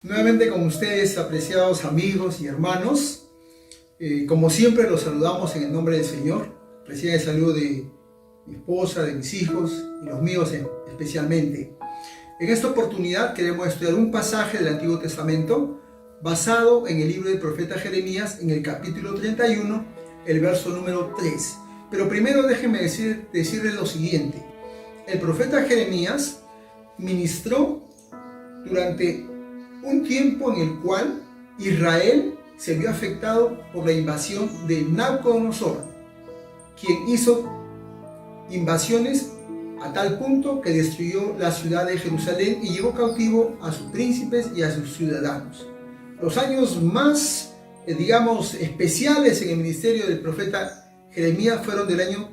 Nuevamente con ustedes, apreciados amigos y hermanos. Como siempre los saludamos en el nombre del Señor. Reciban el saludo de mi esposa, de mis hijos y los míos especialmente. En esta oportunidad queremos estudiar un pasaje del Antiguo Testamento basado en el libro del profeta Jeremías, en el capítulo 31, el verso número 3. Pero primero déjenme decirles lo siguiente. El profeta Jeremías ministró durante un tiempo en el cual Israel se vio afectado por la invasión de Nabucodonosor, quien hizo invasiones a tal punto que destruyó la ciudad de Jerusalén y llevó cautivo a sus príncipes y a sus ciudadanos. Los años más, especiales en el ministerio del profeta Jeremías fueron del año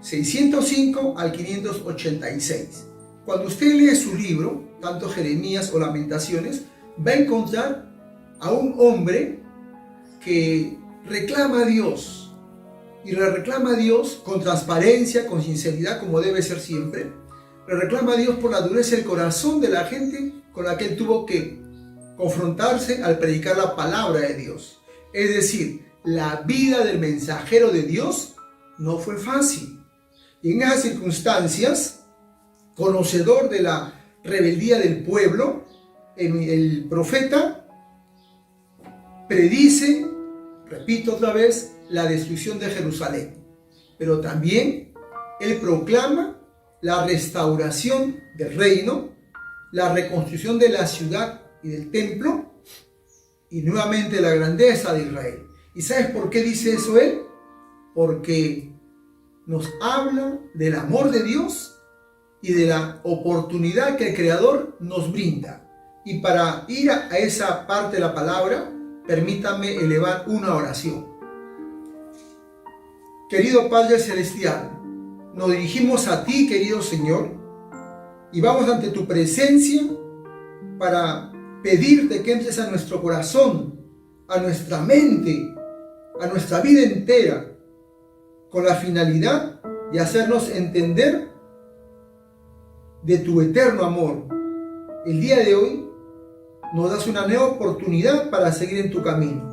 605 al 586. Cuando usted lee su libro, tanto Jeremías o Lamentaciones, va a encontrar a un hombre que reclama a Dios, y le reclama a Dios con transparencia, con sinceridad, como debe ser siempre. Le reclama a Dios por la dureza del corazón de la gente con la que él tuvo que confrontarse al predicar la palabra de Dios. Es decir, la vida del mensajero de Dios no fue fácil. Y en esas circunstancias, conocedor de la rebeldía del pueblo, el profeta predice, repito otra vez, la destrucción de Jerusalén. Pero también él proclama la restauración del reino, la reconstrucción de la ciudad y del templo, y nuevamente la grandeza de Israel. ¿Y sabes por qué dice eso él? Porque nos habla del amor de Dios y de la oportunidad que el Creador nos brinda. Y para ir a esa parte de la palabra, permítanme elevar una oración. Querido Padre Celestial, nos dirigimos a ti, querido Señor, y vamos ante tu presencia para pedirte que entres a nuestro corazón, a nuestra mente, a nuestra vida entera, con la finalidad de hacernos entender de tu eterno amor. El día de hoy nos das una nueva oportunidad para seguir en tu camino.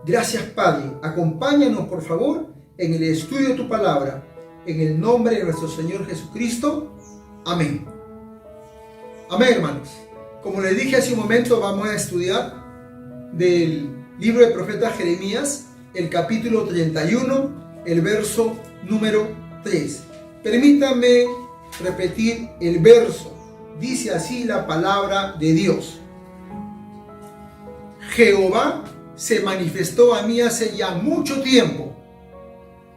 Gracias, Padre. Acompáñanos, por favor, en el estudio de tu palabra. En el nombre de nuestro Señor Jesucristo. Amén. Amén, hermanos. Como les dije hace un momento, vamos a estudiar del libro del profeta Jeremías, el capítulo 31, el verso número 3. Permítanme repetir el verso. Dice así la palabra de Dios. Jehová se manifestó a mí hace ya mucho tiempo,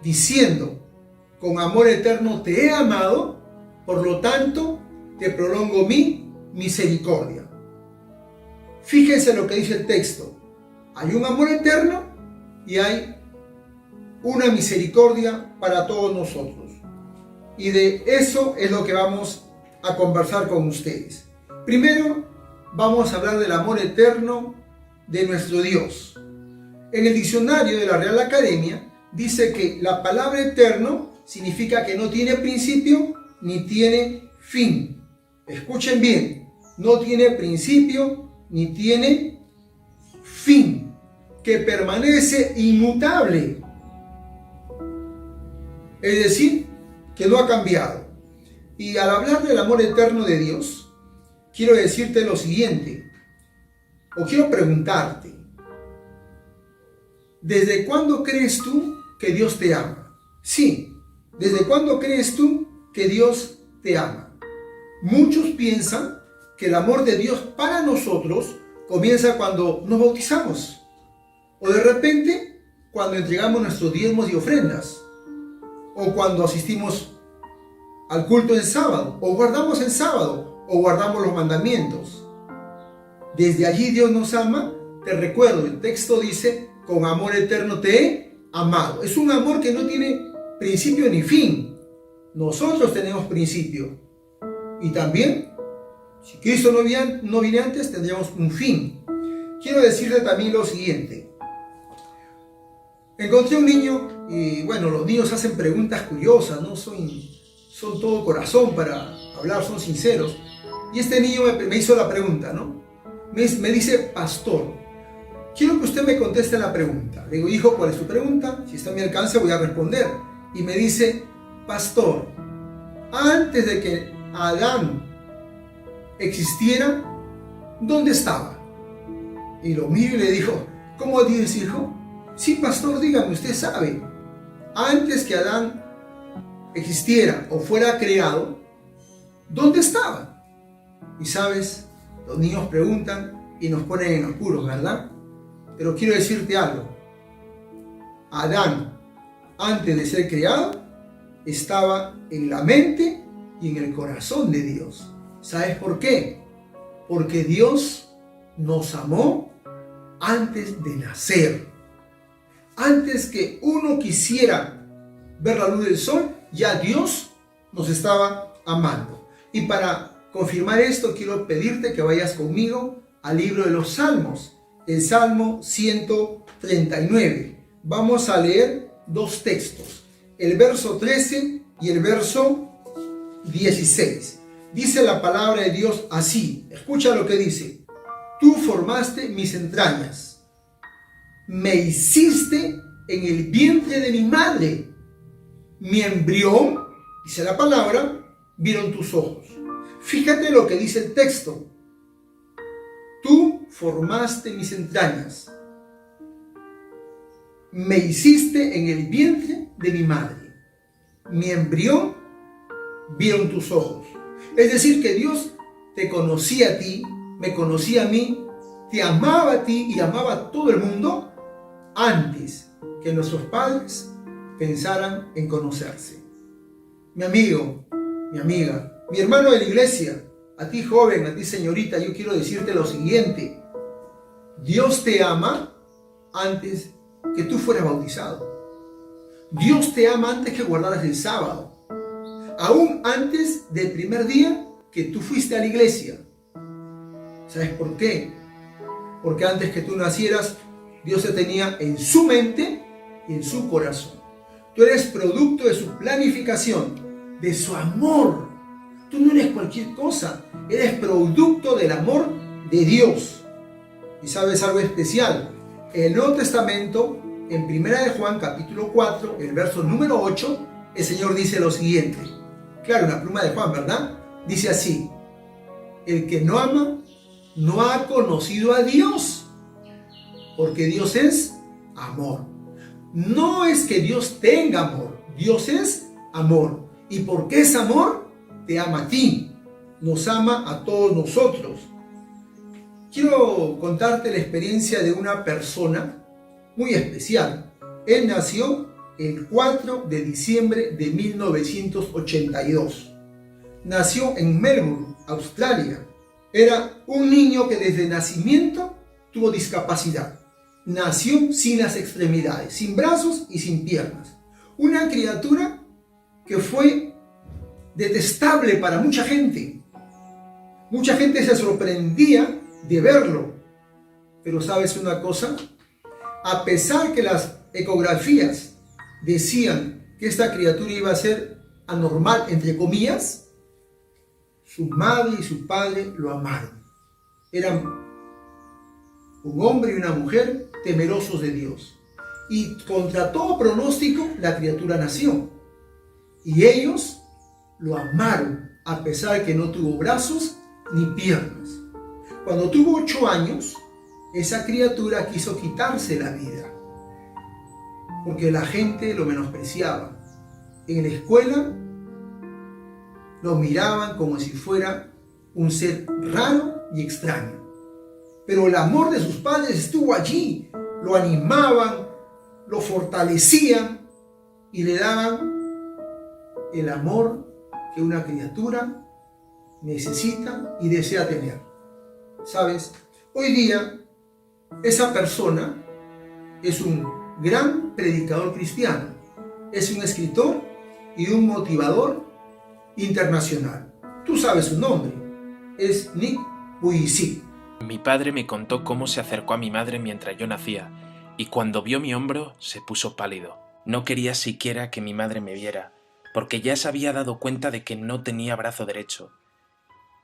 diciendo: con amor eterno te he amado, por lo tanto te prolongo mi misericordia. Fíjense lo que dice el texto. Hay un amor eterno y hay una misericordia para todos nosotros. Y de eso es lo que vamos a conversar con ustedes. Primero, vamos a hablar del amor eterno de nuestro Dios. En el diccionario de la Real Academia dice que la palabra eterno significa que no tiene principio ni tiene fin. Escuchen bien, no tiene principio ni tiene fin, que permanece inmutable. Es decir, que no ha cambiado. Y al hablar del amor eterno de Dios, quiero decirte lo siguiente, o quiero preguntarte: ¿desde cuándo crees tú que Dios te ama? Sí, ¿desde cuándo crees tú que Dios te ama? Muchos piensan que el amor de Dios para nosotros comienza cuando nos bautizamos, o de repente cuando entregamos nuestros diezmos y ofrendas, o cuando asistimos al culto en sábado, o guardamos el sábado, o guardamos los mandamientos. Desde allí Dios nos ama. Te recuerdo, el texto dice: con amor eterno te he amado. Es un amor que no tiene principio ni fin. Nosotros tenemos principio. Y también, si Cristo no viene antes, tendríamos un fin. Quiero decirte también lo siguiente. Encontré un niño, y bueno, los niños hacen preguntas curiosas, ¿no? Son todo corazón para hablar, son sinceros. Y este niño me hizo la pregunta, ¿no? me dice, pastor, quiero que usted me conteste la pregunta. Le digo, hijo, ¿cuál es tu pregunta? Si está a mi alcance voy a responder. Y me dice, pastor, antes de que Adán existiera, ¿dónde estaba? Y lo miro y le dijo, ¿cómo dices, hijo? Sí, pastor, dígame, usted sabe. Antes que Adán existiera o fuera creado, ¿dónde estaba? Y sabes, los niños preguntan y nos ponen en apuros, ¿verdad? Pero quiero decirte algo. Adán, antes de ser creado, estaba en la mente y en el corazón de Dios. ¿Sabes por qué? Porque Dios nos amó antes de nacer. Antes que uno quisiera ver la luz del sol, ya Dios nos estaba amando. Y para confirmar esto, quiero pedirte que vayas conmigo al libro de los Salmos, el Salmo 139. Vamos a leer dos textos, el verso 13 y el verso 16. Dice la palabra de Dios así, escucha lo que dice. Tú formaste mis entrañas, me hiciste en el vientre de mi madre, mi embrión, dice la palabra, vieron tus ojos. Fíjate lo que dice el texto. Tú formaste mis entrañas, me hiciste en el vientre de mi madre, mi embrión vieron tus ojos. Es decir, que Dios te conocía a ti, me conocía a mí, te amaba a ti y amaba a todo el mundo antes que nuestros padres pensaran en conocerse. Mi amigo, mi amiga, mi hermano de la iglesia, a ti joven, a ti señorita, yo quiero decirte lo siguiente. Dios te ama antes que tú fueras bautizado. Dios te ama antes que guardaras el sábado. Aún antes del primer día que tú fuiste a la iglesia. ¿Sabes por qué? Porque antes que tú nacieras, Dios te tenía en su mente y en su corazón. Tú eres producto de su planificación, de su amor. Tú no eres cualquier cosa, eres producto del amor de Dios. Y sabes algo especial, en el Nuevo Testamento, en 1 de Juan capítulo 4, el verso número 8, el Señor dice lo siguiente. Claro, en la pluma de Juan, ¿verdad? Dice así, el que no ama, no ha conocido a Dios, porque Dios es amor. No es que Dios tenga amor, Dios es amor. ¿Y porque es amor? Te ama a ti, nos ama a todos nosotros. Quiero contarte la experiencia de una persona muy especial. Él nació el 4 de diciembre de 1982. Nació en Melbourne, Australia. Era un niño que desde nacimiento tuvo discapacidad. Nació sin las extremidades, sin brazos y sin piernas. Una criatura que fue detestable para mucha gente. Mucha gente se sorprendía de verlo. Pero ¿sabes una cosa? A pesar que las ecografías decían que esta criatura iba a ser anormal, entre comillas, su madre y su padre lo amaron. Eran un hombre y una mujer temerosos de Dios. Y contra todo pronóstico, la criatura nació. Y ellos lo amaron, a pesar que no tuvo brazos ni piernas. Cuando tuvo 8 años, esa criatura quiso quitarse la vida, porque la gente lo menospreciaba. En la escuela lo miraban como si fuera un ser raro y extraño. Pero el amor de sus padres estuvo allí. Lo animaban, lo fortalecían y le daban el amor que una criatura necesita y desea tener. ¿Sabes? Hoy día esa persona es un gran predicador cristiano, es un escritor y un motivador internacional. Tú sabes su nombre, es Nick Vujicic. Mi padre me contó cómo se acercó a mi madre mientras yo nacía, y cuando vio mi hombro se puso pálido. No quería siquiera que mi madre me viera, porque ya se había dado cuenta de que no tenía brazo derecho.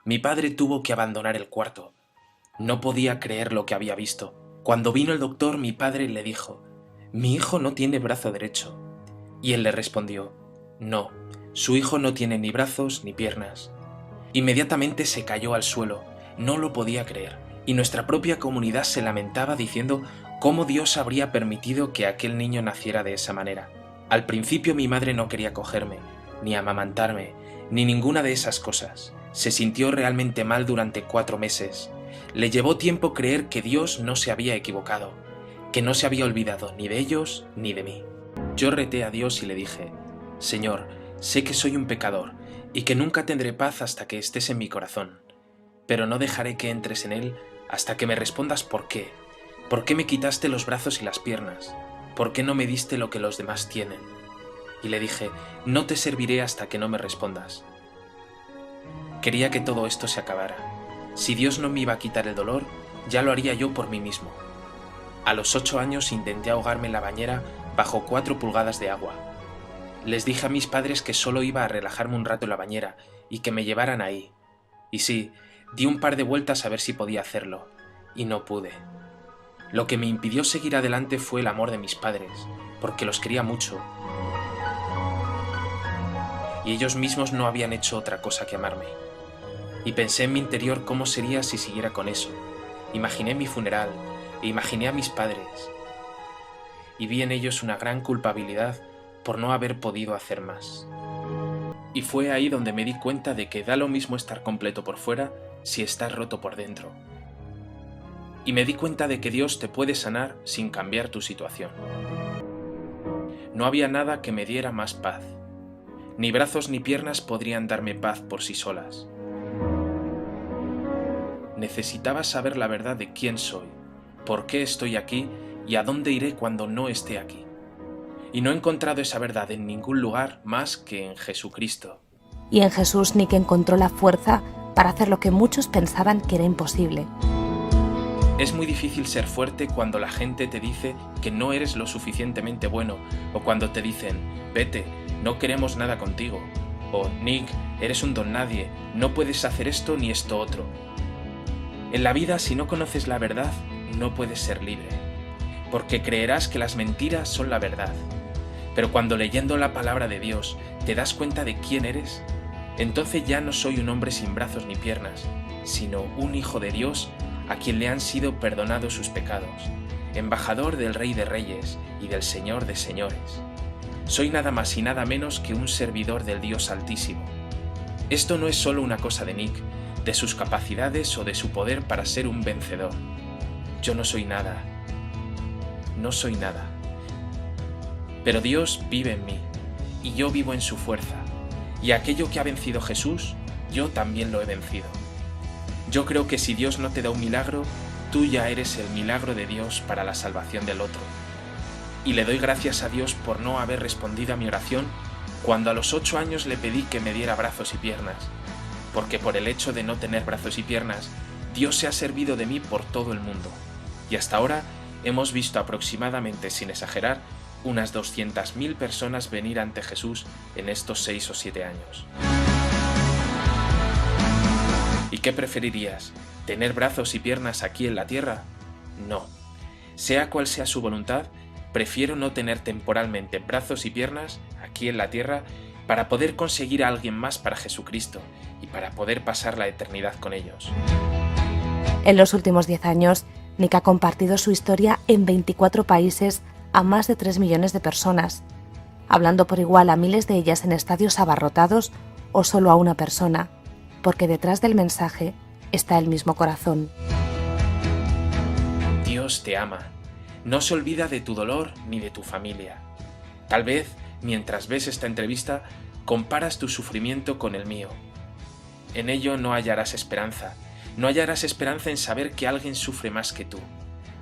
Mi padre tuvo que abandonar el cuarto. No podía creer lo que había visto. Cuando vino el doctor, mi padre le dijo: «Mi hijo no tiene brazo derecho». Y él le respondió: «No, su hijo no tiene ni brazos ni piernas». Inmediatamente se cayó al suelo, no lo podía creer, y nuestra propia comunidad se lamentaba diciendo cómo Dios habría permitido que aquel niño naciera de esa manera. Al principio mi madre no quería cogerme, ni amamantarme, ni ninguna de esas cosas. Se sintió realmente mal durante 4 meses. Le llevó tiempo creer que Dios no se había equivocado, que no se había olvidado ni de ellos ni de mí. Yo reté a Dios y le dije: «Señor, sé que soy un pecador y que nunca tendré paz hasta que estés en mi corazón, pero no dejaré que entres en él hasta que me respondas por qué. ¿Por qué me quitaste los brazos y las piernas? ¿Por qué no me diste lo que los demás tienen?». Y le dije: «No te serviré hasta que no me respondas». Quería que todo esto se acabara. Si Dios no me iba a quitar el dolor, ya lo haría yo por mí mismo. A los 8 años intenté ahogarme en la bañera bajo 4 pulgadas de agua. Les dije a mis padres que solo iba a relajarme un rato en la bañera y que me llevaran ahí. Y sí, di un par de vueltas a ver si podía hacerlo, y no pude. Lo que me impidió seguir adelante fue el amor de mis padres, porque los quería mucho. Y ellos mismos no habían hecho otra cosa que amarme. Y pensé en mi interior cómo sería si siguiera con eso. Imaginé mi funeral, e imaginé a mis padres. Y vi en ellos una gran culpabilidad por no haber podido hacer más. Y fue ahí donde me di cuenta de que da lo mismo estar completo por fuera si estás roto por dentro. Y me di cuenta de que Dios te puede sanar sin cambiar tu situación. No había nada que me diera más paz. Ni brazos ni piernas podrían darme paz por sí solas. Necesitaba saber la verdad de quién soy, por qué estoy aquí y a dónde iré cuando no esté aquí. Y no he encontrado esa verdad en ningún lugar más que en Jesucristo. Y en Jesús Nick encontró la fuerza para hacer lo que muchos pensaban que era imposible. Es muy difícil ser fuerte cuando la gente te dice que no eres lo suficientemente bueno, o cuando te dicen: «Vete, no queremos nada contigo», o «Nick, eres un don nadie, no puedes hacer esto ni esto otro». En la vida, si no conoces la verdad, no puedes ser libre, porque creerás que las mentiras son la verdad. Pero cuando leyendo la palabra de Dios te das cuenta de quién eres, entonces ya no soy un hombre sin brazos ni piernas, sino un hijo de Dios a quien le han sido perdonados sus pecados, embajador del Rey de Reyes y del Señor de Señores. Soy nada más y nada menos que un servidor del Dios Altísimo. Esto no es solo una cosa de Nick, de sus capacidades o de su poder para ser un vencedor. Yo no soy nada. No soy nada. Pero Dios vive en mí, y yo vivo en su fuerza, y aquello que ha vencido Jesús, yo también lo he vencido. Yo creo que si Dios no te da un milagro, tú ya eres el milagro de Dios para la salvación del otro. Y le doy gracias a Dios por no haber respondido a mi oración cuando a los 8 años le pedí que me diera brazos y piernas, porque por el hecho de no tener brazos y piernas, Dios se ha servido de mí por todo el mundo, y hasta ahora hemos visto aproximadamente, sin exagerar, unas 200.000 personas venir ante Jesús en estos 6 o 7 años. ¿Y qué preferirías? ¿Tener brazos y piernas aquí en la tierra? No. Sea cual sea su voluntad, prefiero no tener temporalmente brazos y piernas aquí en la tierra para poder conseguir a alguien más para Jesucristo y para poder pasar la eternidad con ellos. En los últimos 10 años, Nick ha compartido su historia en 24 países a más de 3 millones de personas, hablando por igual a miles de ellas en estadios abarrotados o solo a una persona, porque detrás del mensaje está el mismo corazón. Dios te ama. No se olvida de tu dolor ni de tu familia. Tal vez, mientras ves esta entrevista, comparas tu sufrimiento con el mío. En ello no hallarás esperanza. No hallarás esperanza en saber que alguien sufre más que tú.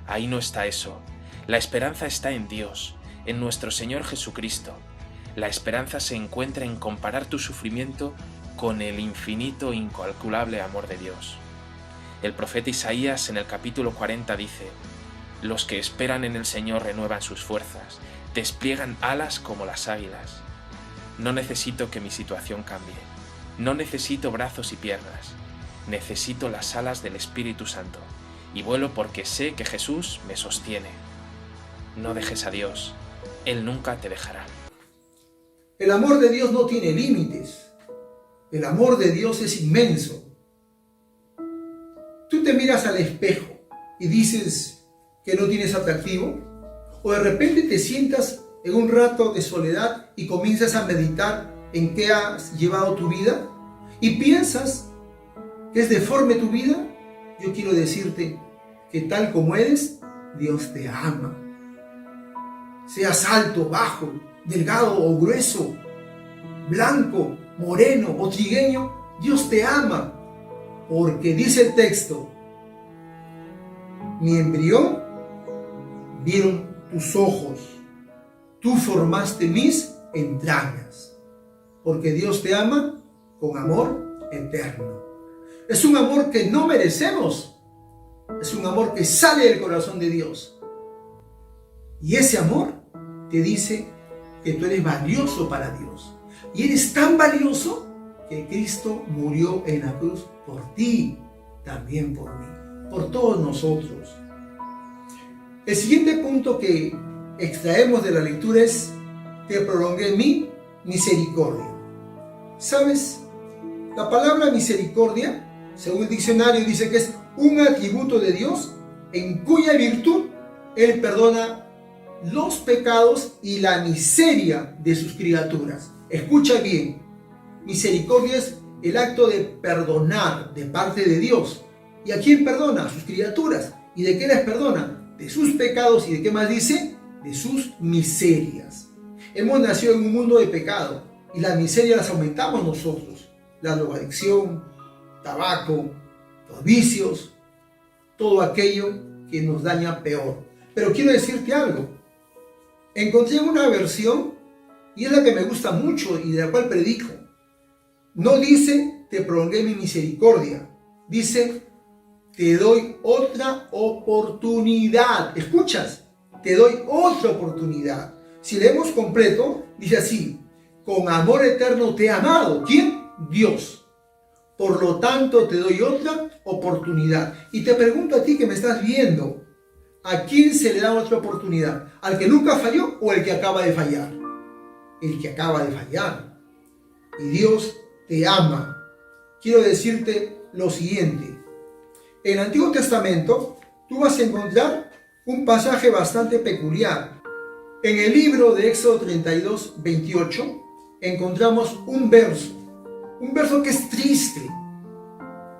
Ahí no está eso. La esperanza está en Dios, en nuestro Señor Jesucristo. La esperanza se encuentra en comparar tu sufrimiento con el infinito e incalculable amor de Dios. El profeta Isaías en el capítulo 40 dice: «Los que esperan en el Señor renuevan sus fuerzas, despliegan alas como las águilas». No necesito que mi situación cambie. No necesito brazos y piernas. Necesito las alas del Espíritu Santo, y vuelo porque sé que Jesús me sostiene. No dejes a Dios, Él nunca te dejará. El amor de Dios no tiene límites. El amor de Dios es inmenso. Tú te miras al espejo y dices que no tienes atractivo, o de repente te sientas en un rato de soledad y comienzas a meditar en qué has llevado tu vida y piensas que es deforme tu vida. Yo quiero decirte que tal como eres, Dios te ama. Seas alto, bajo, delgado o grueso, blanco, moreno o trigueño, Dios te ama. Porque dice el texto: mi embrión vieron tus ojos, tú formaste mis entrañas. Porque Dios te ama con amor eterno. Es un amor que no merecemos. Es un amor que sale del corazón de Dios. Y ese amor te dice que tú eres valioso para Dios. Y eres tan valioso que Cristo murió en la cruz por ti, también por mí, por todos nosotros. El siguiente punto que extraemos de la lectura es: te prolongué mi misericordia. ¿Sabes? La palabra misericordia, según el diccionario, dice que es un atributo de Dios en cuya virtud Él perdona los pecados y la miseria de sus criaturas. Escucha bien, misericordia es el acto de perdonar de parte de Dios. ¿Y a quién perdona? A sus criaturas. ¿Y de qué les perdona? De sus pecados. ¿Y de qué más dice? De sus miserias. Hemos nacido en un mundo de pecado y las miserias las aumentamos nosotros. La drogadicción, tabaco, los vicios, todo aquello que nos daña peor. Pero quiero decirte algo. Encontré una versión, y es la que me gusta mucho y de la cual predico. No dice te prolongué mi misericordia, dice te doy otra oportunidad. ¿Escuchas? Te doy otra oportunidad. Si leemos completo, dice así: con amor eterno te he amado. ¿Quién? Dios. Por lo tanto te doy otra oportunidad. Y te pregunto a ti que me estás viendo, ¿a quién se le da otra oportunidad? ¿Al que nunca falló o el que acaba de fallar? El que acaba de fallar. Y Dios te ama. Quiero decirte lo siguiente. En el Antiguo Testamento tú vas a encontrar un pasaje bastante peculiar. En el libro de Éxodo 32, 28 encontramos un verso que es triste,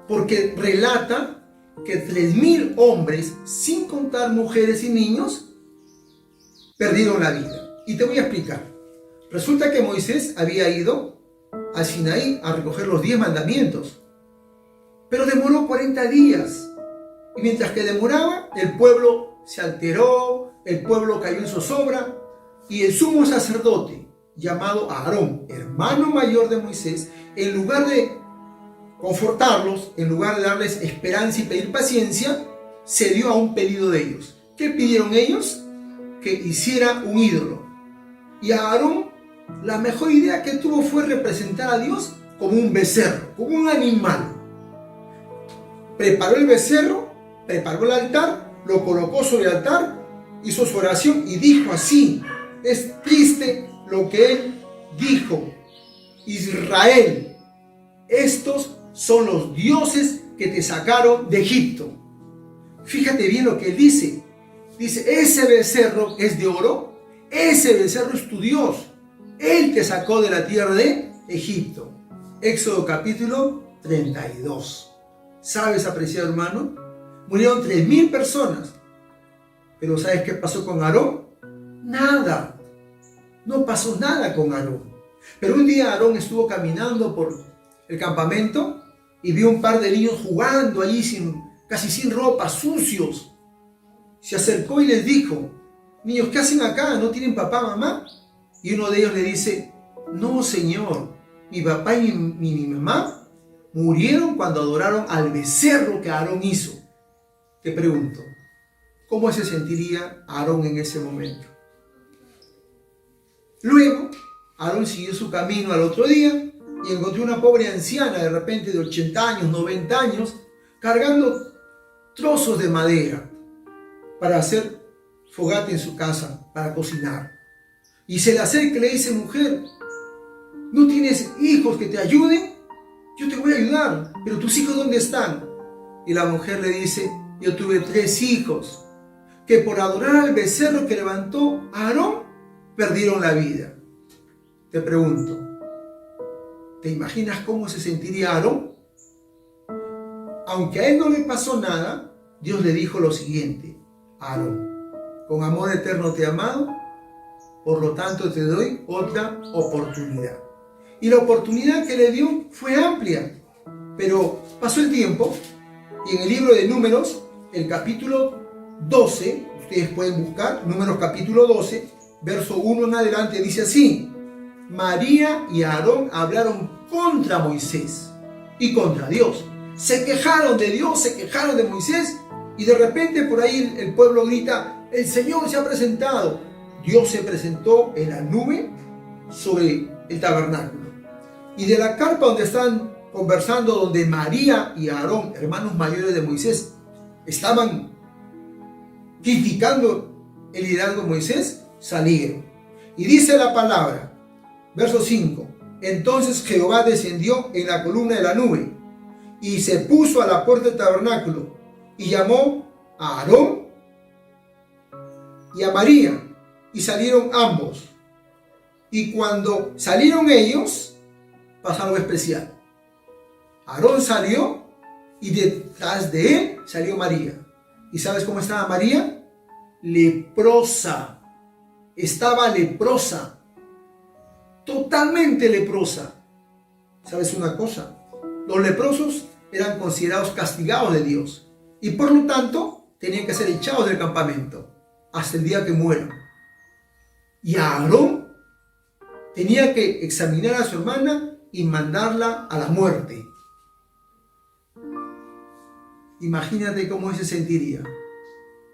porque relata que 3,000 hombres, sin contar mujeres y niños, perdieron la vida. Y te voy a explicar. Resulta que Moisés había ido a Sinaí a recoger los 10 mandamientos, pero demoró 40 días. Y mientras que demoraba, el pueblo se alteró, el pueblo cayó en zozobra, y el sumo sacerdote, llamado Aarón, hermano mayor de Moisés, en lugar de confortarlos, en lugar de darles esperanza y pedir paciencia, cedió a un pedido de ellos. ¿Qué pidieron ellos? Que hiciera un ídolo. Y a Aarón, la mejor idea que tuvo fue representar a Dios como un becerro, como un animal. Preparó el becerro, preparó el altar, lo colocó sobre el altar, hizo su oración y dijo así. Es triste lo que él dijo: Israel, estos son los dioses que te sacaron de Egipto. Fíjate bien lo que él dice. Dice: ese becerro es de oro, ese becerro es tu Dios. Él te sacó de la tierra de Egipto. Éxodo capítulo 32. ¿Sabes, apreciado hermano? Murieron 3,000 personas. Pero ¿sabes qué pasó con Aarón? Nada. No pasó nada con Aarón. Pero un día Aarón estuvo caminando por el campamento y vio un par de niños jugando allí casi sin ropa, sucios. Se acercó y les dijo: niños, ¿qué hacen acá? ¿No tienen papá, mamá? Y uno de ellos le dice: no, señor, mi papá y mi mamá murieron cuando adoraron al becerro que Aarón hizo. Te pregunto, ¿cómo se sentiría Aarón en ese momento? Luego, Aarón siguió su camino al otro día y encontró una pobre anciana de repente de 80 años, 90 años, cargando trozos de madera para hacer fogata en su casa, para cocinar. Y se le acerca y le dice: mujer, ¿no tienes hijos que te ayuden? Yo te voy a ayudar, pero ¿tus hijos dónde están? Y la mujer le dice: yo tuve 3 hijos que por adorar al becerro que levantó Aarón, perdieron la vida. Te pregunto, ¿te imaginas cómo se sentiría Aarón? Aunque a él no le pasó nada, Dios le dijo lo siguiente: Aarón, con amor eterno te he amado, por lo tanto te doy otra oportunidad. Y la oportunidad que le dio fue amplia, pero pasó el tiempo y en el libro de Números, el capítulo 12, ustedes pueden buscar, Números capítulo 12, verso 1 en adelante, dice así: María y Aarón hablaron contra Moisés y contra Dios. Se quejaron de Dios, se quejaron de Moisés, y de repente por ahí el pueblo grita: el Señor se ha presentado. Dios se presentó en la nube sobre el tabernáculo. Y de la carpa donde están conversando, donde María y Aarón, hermanos mayores de Moisés, estaban criticando el liderazgo de Moisés, salieron. Y dice la palabra, verso 5: entonces Jehová descendió en la columna de la nube y se puso a la puerta del tabernáculo y llamó a Aarón y a María, y salieron ambos. Y cuando salieron ellos, pasó algo especial. Aarón salió y detrás de él salió María. ¿Y sabes cómo estaba María? Leprosa. Estaba leprosa. Totalmente leprosa. ¿Sabes una cosa? Los leprosos eran considerados castigados de Dios y por lo tanto tenían que ser echados del campamento hasta el día que mueran. Y Aarón tenía que examinar a su hermana y mandarla a la muerte. Imagínate cómo se sentiría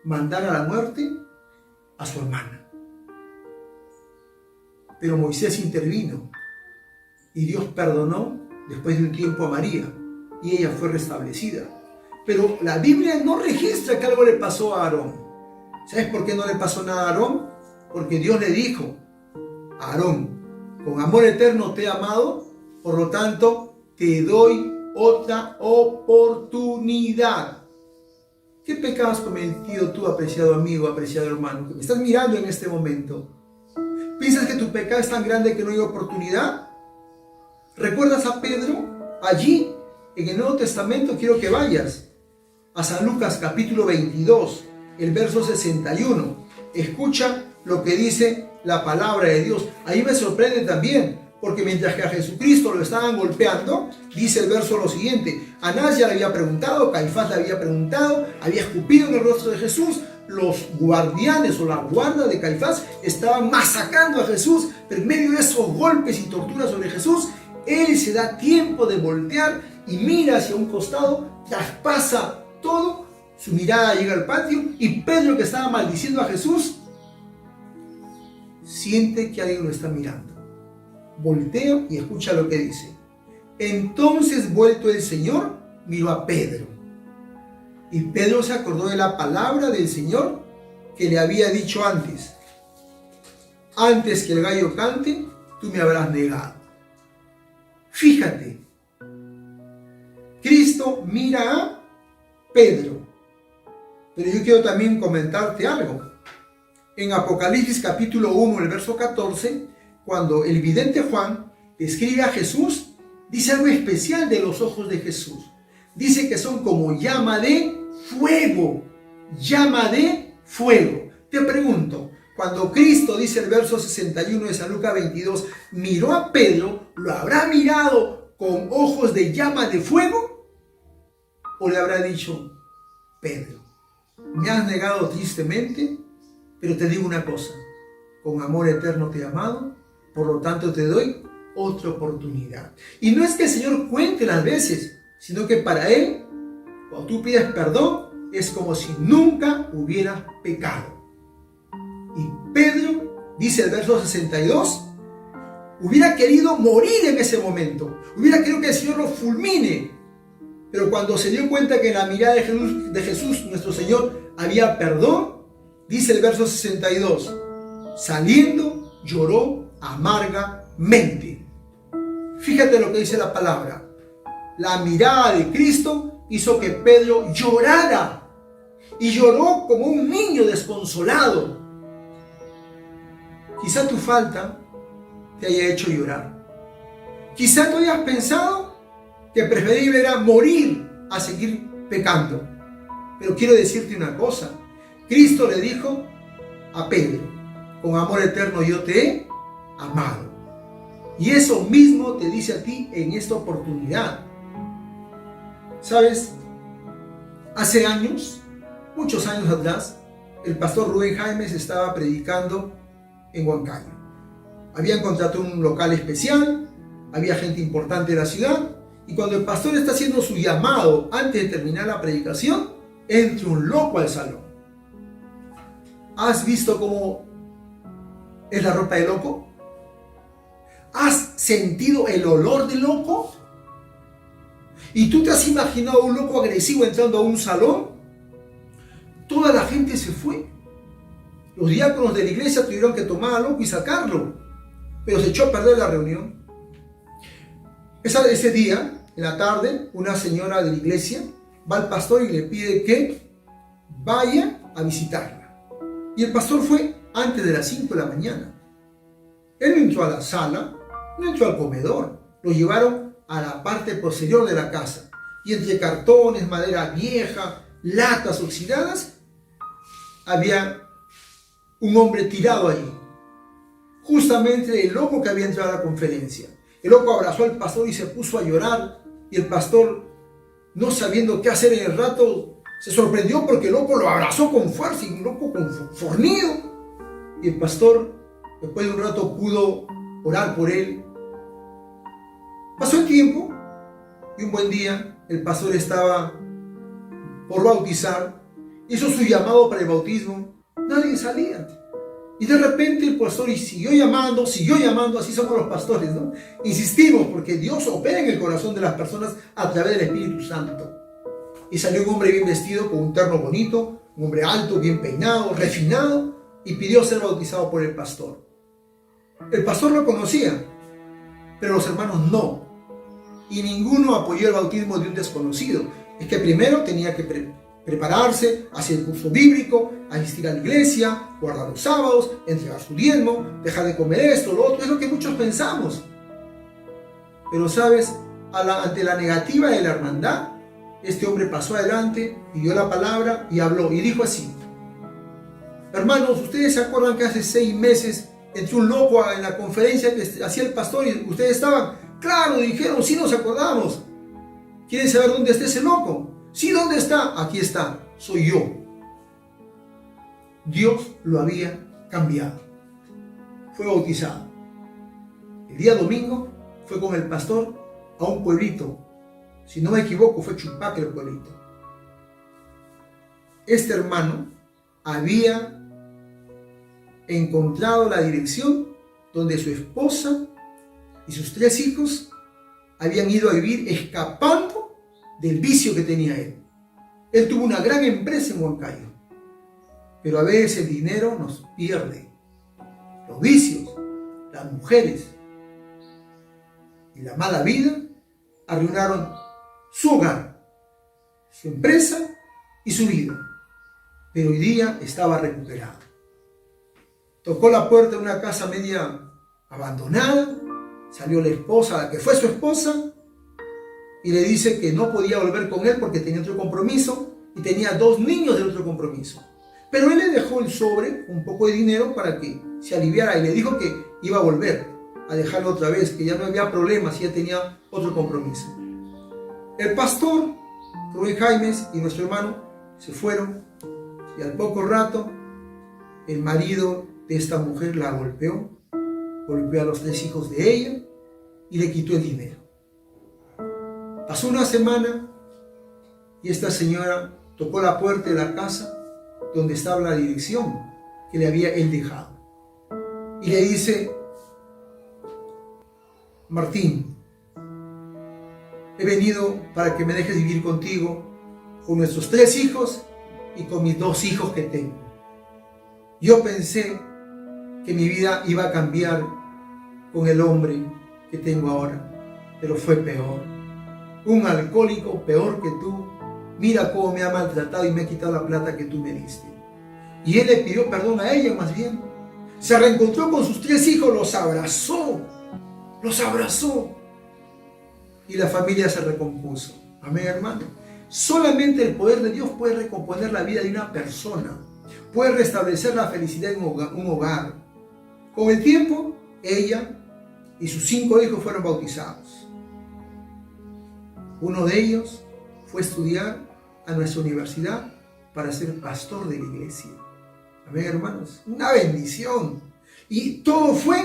mandar a la muerte a su hermana. Pero Moisés intervino y Dios perdonó después de un tiempo a María y ella fue restablecida. Pero la Biblia no registra que algo le pasó a Aarón. ¿Sabes por qué no le pasó nada a Aarón? Porque Dios le dijo: Aarón, con amor eterno te he amado, por lo tanto te doy otra oportunidad. ¿Qué pecado has cometido tú, apreciado amigo, apreciado hermano, que me estás mirando en este momento? ¿Piensas que tu pecado es tan grande que no hay oportunidad? ¿Recuerdas a Pedro? Allí, en el Nuevo Testamento, quiero que vayas a San Lucas capítulo 22, el verso 61. Escucha lo que dice la palabra de Dios. Ahí me sorprende también, porque mientras que a Jesucristo lo estaban golpeando, dice el verso lo siguiente: Anás ya le había preguntado, Caifás le había preguntado, había escupido en el rostro de Jesús, los guardianes o la guarda de Caifás estaban masacrando a Jesús, pero en medio de esos golpes y torturas sobre Jesús, él se da tiempo de voltear y mira hacia un costado, traspasa todo, su mirada llega al patio y Pedro, que estaba maldiciendo a Jesús, siente que alguien lo está mirando. Voltea y escucha lo que dice: entonces, vuelto el Señor, miró a Pedro. Y Pedro se acordó de la palabra del Señor que le había dicho antes: antes que el gallo cante, tú me habrás negado. Fíjate, Cristo mira a Pedro. Pero yo quiero también comentarte algo. En Apocalipsis capítulo 1, el verso 14, cuando el vidente Juan describe a Jesús, dice algo especial de los ojos de Jesús. Dice que son como llama de fuego. Llama de fuego. Te pregunto, cuando Cristo, dice el verso 61 de San Lucas 22, miró a Pedro, ¿lo habrá mirado con ojos de llama de fuego? ¿O le habrá dicho: Pedro, me has negado tristemente, pero te digo una cosa, con amor eterno te he amado, por lo tanto te doy otra oportunidad? Y no es que el Señor cuente las veces, sino que para Él, cuando tú pides perdón, es como si nunca hubieras pecado. Y Pedro, dice el verso 62, hubiera querido morir en ese momento, hubiera querido que el Señor lo fulmine, Pero cuando se dio cuenta que en la mirada de Jesús, nuestro Señor, había perdón, dice el verso 62, saliendo lloró amargamente. Fíjate lo que dice la palabra. La mirada de Cristo hizo que Pedro llorara. Y lloró como un niño desconsolado. Quizá tu falta te haya hecho llorar. Quizá tú hayas pensado que preferible era morir a seguir pecando. Pero quiero decirte una cosa. Cristo le dijo a Pedro, con amor eterno yo te he amado. Y eso mismo te dice a ti en esta oportunidad. ¿Sabes? Hace años, muchos años atrás, el pastor Rubén Jaimes estaba predicando en Huancayo. Habían contratado un local especial, había gente importante de la ciudad, y cuando el pastor está haciendo su llamado antes de terminar la predicación, entra un loco al salón. ¿Has visto cómo es la ropa de loco? ¿Has sentido el olor de loco? ¿Y tú te has imaginado un loco agresivo entrando a un salón? Toda la gente se fue. Los diáconos de la iglesia tuvieron que tomar al loco y sacarlo, pero se echó a perder la reunión. Ese día, en la tarde, una señora de la iglesia va al pastor y le pide que vaya a visitarla. Y el pastor fue antes de las 5 de la mañana. Él no entró a la sala, no entró al comedor, lo llevaron a la parte posterior de la casa. Y entre cartones, madera vieja, latas oxidadas, había un hombre tirado allí. Justamente el loco que había entrado a la conferencia. El loco abrazó al pastor y se puso a llorar. Y el pastor, no sabiendo qué hacer en el rato, se sorprendió porque el loco lo abrazó con fuerza y un loco con fornido. Y el pastor, después de un rato, pudo orar por él. Pasó el tiempo y un buen día el pastor estaba por bautizar. Hizo su llamado para el bautismo. Nadie salía. Y de repente el pastor siguió llamando, así somos los pastores, ¿no? Insistimos porque Dios opera en el corazón de las personas a través del Espíritu Santo. Y salió un hombre bien vestido, con un terno bonito, un hombre alto, bien peinado, refinado, y pidió ser bautizado por el pastor. El pastor lo conocía, pero los hermanos no. Y ninguno apoyó el bautismo de un desconocido. Es que primero tenía que prepararse, hacer el curso bíblico, asistir a la iglesia, guardar los sábados, entregar su diezmo, dejar de comer esto, lo otro. Es lo que muchos pensamos. Pero sabes, ante la negativa de la hermandad, este hombre pasó adelante, pidió la palabra y habló. Y dijo así: hermanos, ¿ustedes se acuerdan que hace 6 meses entró un loco en la conferencia que hacía el pastor y ustedes estaban? Claro, dijeron, sí nos acordamos. ¿Quieren saber dónde está ese loco? Sí, ¿dónde está? Aquí está, soy yo. Dios lo había cambiado. Fue bautizado. El día domingo fue con el pastor a un pueblito. Si no me equivoco, fue Chupac el pueblito. Este hermano había encontrado la dirección donde su esposa y sus 3 hijos habían ido a vivir escapando del vicio que tenía él. Él tuvo una gran empresa en Huancayo, pero a veces el dinero nos pierde. Los vicios, las mujeres y la mala vida arruinaron su hogar, su empresa y su vida. Pero hoy día estaba recuperado. Tocó la puerta de una casa media abandonada. Salió la esposa, la que fue su esposa, y le dice que no podía volver con él porque tenía otro compromiso y tenía 2 niños de otro compromiso. Pero él le dejó el sobre, un poco de dinero para que se aliviara, y le dijo que iba a volver a dejarlo otra vez, que ya no había problema si ya tenía otro compromiso. El pastor Rubén Jaimes y nuestro hermano se fueron, y al poco rato el marido de esta mujer la golpeó a los 3 hijos de ella y le quitó el dinero. Pasó una semana y esta señora tocó la puerta de la casa donde estaba la dirección que le había él dejado. Y le dice: Martín, He venido para que me dejes vivir contigo, con nuestros 3 hijos y con mis 2 hijos que tengo. Yo pensé que mi vida iba a cambiar con el hombre que tengo ahora, pero fue peor. Un alcohólico peor que tú. Mira cómo me ha maltratado y me ha quitado la plata que tú me diste. Y él le pidió perdón a ella más bien. Se reencontró con sus 3 hijos, los abrazó. Y la familia se recompuso. Amén, hermano. Solamente el poder de Dios puede recomponer la vida de una persona. Puede restablecer la felicidad en un hogar. Con el tiempo, ella y sus 5 hijos fueron bautizados. Uno de ellos fue a estudiar a nuestra universidad para ser pastor de la iglesia. Amén, hermanos. Una bendición. Y todo fue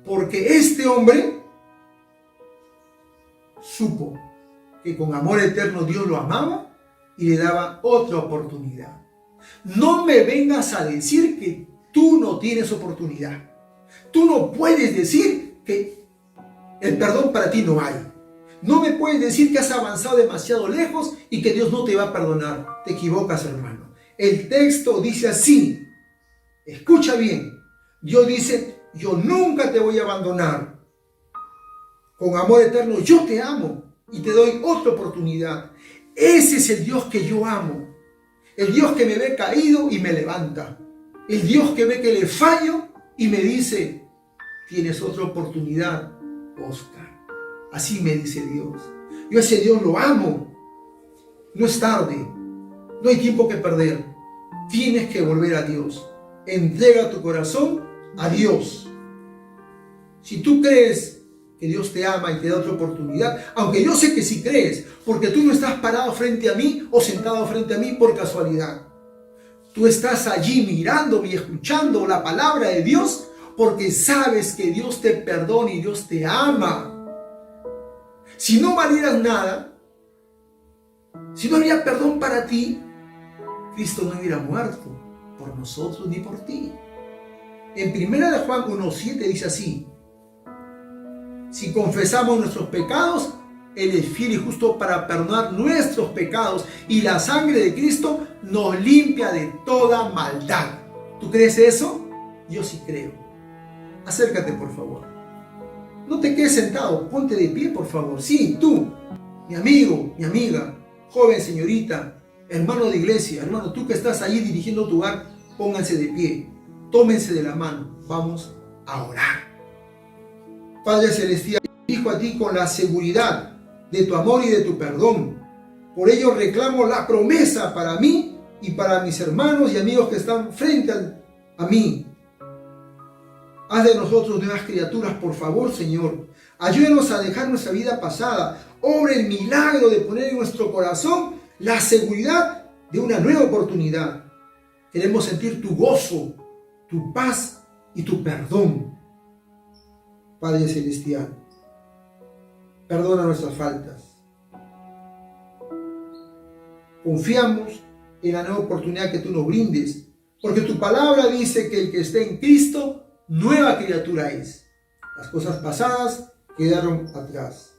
porque este hombre supo que con amor eterno Dios lo amaba y le daba otra oportunidad. No me vengas a decir que tú no tienes oportunidad. Tú no puedes decir que el perdón para ti no hay. No me puedes decir que has avanzado demasiado lejos y que Dios no te va a perdonar. Te equivocas, hermano. El texto dice así. Escucha bien. Dios dice, yo nunca te voy a abandonar. Con amor eterno yo te amo y te doy otra oportunidad. Ese es el Dios que yo amo. El Dios que me ve caído y me levanta. El Dios que ve que le fallo y me dice, tienes otra oportunidad, Oscar. Así me dice Dios. Yo a ese Dios lo amo. No es tarde. No hay tiempo que perder. Tienes que volver a Dios. Entrega tu corazón a Dios. Si tú crees que Dios te ama y te da otra oportunidad, aunque yo sé que sí crees, porque tú no estás parado frente a mí o sentado frente a mí por casualidad. Tú estás allí mirándome y escuchando la palabra de Dios porque sabes que Dios te perdona y Dios te ama. Si no valieras nada, si no había perdón para ti, Cristo no hubiera muerto por nosotros ni por ti. En 1 Juan 1:7 dice así: si confesamos nuestros pecados, Él es fiel y justo para perdonar nuestros pecados, y la sangre de Cristo nos limpia de toda maldad. ¿Tú crees eso? Yo sí creo. Acércate, por favor. No te quedes sentado, ponte de pie, por favor. Sí, tú, mi amigo, mi amiga, joven, señorita, hermano de iglesia, hermano, tú que estás ahí dirigiendo tu hogar, pónganse de pie, tómense de la mano, vamos a orar. Padre Celestial, dirijo a ti con la seguridad de tu amor y de tu perdón. Por ello reclamo la promesa para mí y para mis hermanos y amigos que están frente a mí. Haz de nosotros nuevas criaturas, por favor, Señor. Ayúdenos a dejar nuestra vida pasada. Obra el milagro de poner en nuestro corazón la seguridad de una nueva oportunidad. Queremos sentir tu gozo, tu paz y tu perdón. Padre Celestial, perdona nuestras faltas. Confiamos en la nueva oportunidad que tú nos brindes, porque tu palabra dice que el que esté en Cristo, nueva criatura es. Las cosas pasadas quedaron atrás.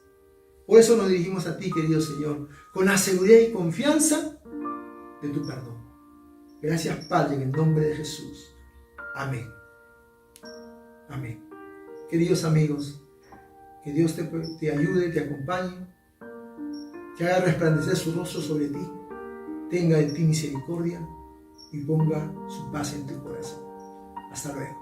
Por eso nos dirigimos a ti, querido Señor, con la seguridad y confianza de tu perdón. Gracias, Padre, en el nombre de Jesús. Amén. Amén. Queridos amigos, que Dios te ayude, te acompañe, que haga resplandecer su rostro sobre ti, tenga de ti misericordia y ponga su paz en tu corazón. Hasta luego.